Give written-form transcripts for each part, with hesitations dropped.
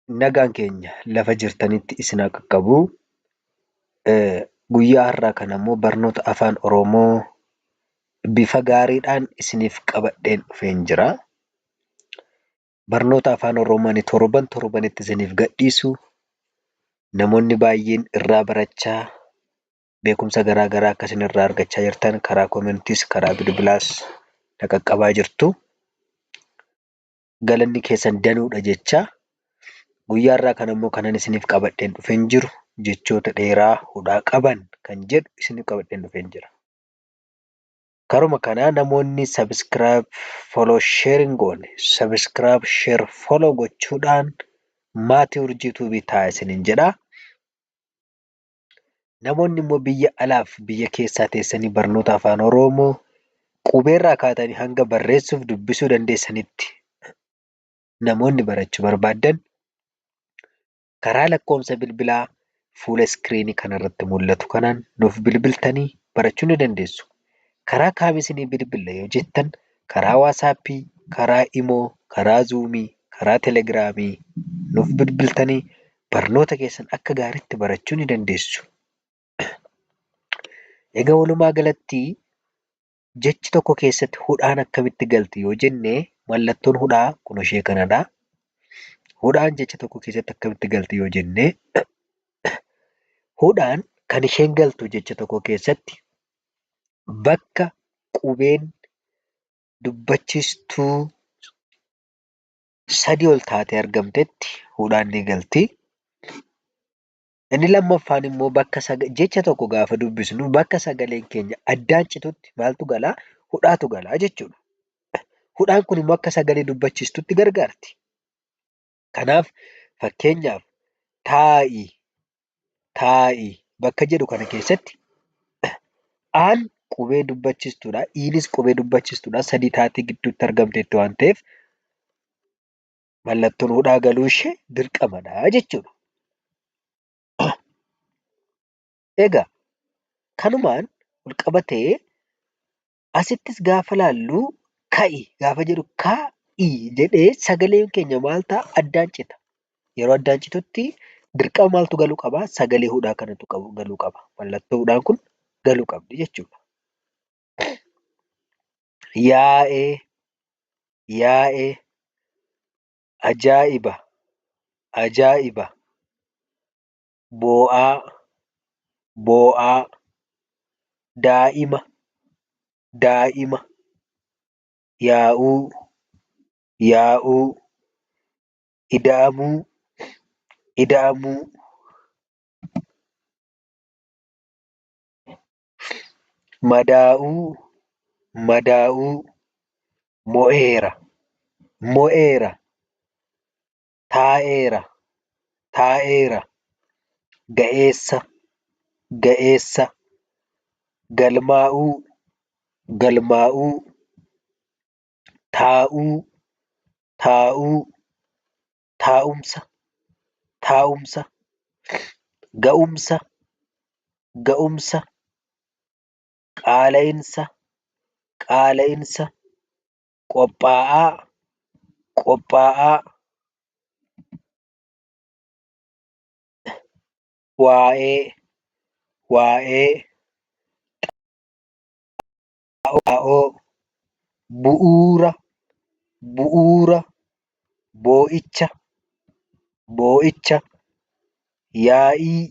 Nagaan keenya lafa jirtanitti isin haa qaqqabu. Guyyaa har'aa kana immoo barnoota afaan Oromoo bifa gaariidhaan isiniif qabadheen dhufeen jira. Barnoota afaan Oromoo ani torbanitti isiniif gadhiisu namoonni baay'een irraa barachaa beekumsa garaa garaa akka isin irraa argachaa jirtan karaa koomentiis karaa bilbilaas na qaqqabaa jirtu. Galanni keessan danuudha jechaa. Guyyaa har'aa kana immoo kanan isiniif qabadheen dhufeen jiru jechoota dheeraa hudhaa qaban kan jedhu isiniif qabadheen dhufeen jira. Karuma kanaa namoonni sabiskiraayib, foloo, sheer hin goone sabiskiraayib, sheer, foloo gochuudhaan maatii urjii tuubii ta'aa isiniin jedhaa. Namoonni immoo biyya alaaf biyya keessaa teessanii barnoota afaan Oromoo qubeerraa kaatanii hanga barreessuuf dubbisuu dandeessanitti namoonni barachuu barbaaddan karaa lakkoofsa bilbilaa fuula iskiriinii kanarratti mul'atu kanaan nuuf bilbiltanii barachuu ni dandeessu. Karaa kam isinii bilbilla yoo jettan karaa waasaappii, karaa imoo, karaa zuumii, karaa telegiraamii nuuf bilbiltanii barnoota keessan akka gaariitti barachuu ni dandeessu. Egaa walumaa galatti jechi tokko keessatti hudhaan akkamitti galti yoo jenne mallattoon hudhaa kun ishee kanadha. Hudhaan jecha tokko keessatti akkamitti galti yoo jenne hudhaan kan isheen galtu jecha tokko keessatti bakka qubeen dubbachiistuu sadii ol taatee argamtetti hudhaan ni galti. Inni lammaffaan immoo jecha tokko gaafa dubbisnu bakka sagaleen keenya addaan citutti maaltu galaa? Hudhaatu galaa jechuudha. Hudhaan kun immoo akka sagalee dubbachiistutti gargaarti. Kanaaf fakkeenyaaf taa'i bakka jedhu kana keessatti aan qubee dubbachiistuudha. Iinis qubee dubbachiistuudha. Sadii taatee gidduutti argamteetti waan ta'eef mallattoon hudhaa galuu ishee dirqamadha jechuudha. Egaa kanumaan wal qabatee asittis gaafa laallu ka'i gaafa jedhu ka'i jedhee sagaleen keenya maal ta'a? Addaan cita. Yeroo addaan citutti dirqama maaltu galuu qabaa? Sagalee hudhaa kanatu galuu qaba. Mallattoo hudhaan kun galuu qabdi jechuudha. Yaa'ee, ajaa'iba, boo'aa, daa'ima, yaa'uu, ida'amuu, madaa'uu, mo'eera, taa'eera, ga'eessa, galmaa'uu, taa'uu, taa'umsa, ga'umsa, qaala'insa, qophaa'aa, waa'ee, xaa'oo, bu'uura, boo'icha, yaa'ii,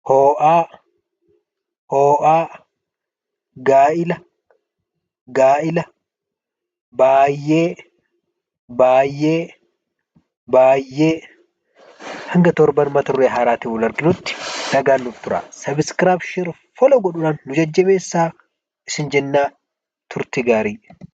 hoo'aa, gaa'ila, baay'ee. Hanga torban mata duree haaraatiin wal arginutti nagaan nuuf turaa. Sabiskiraayib, sheer, foloo godhuudhaan nu jajjabeessaa isin jennaa turtii gaarii.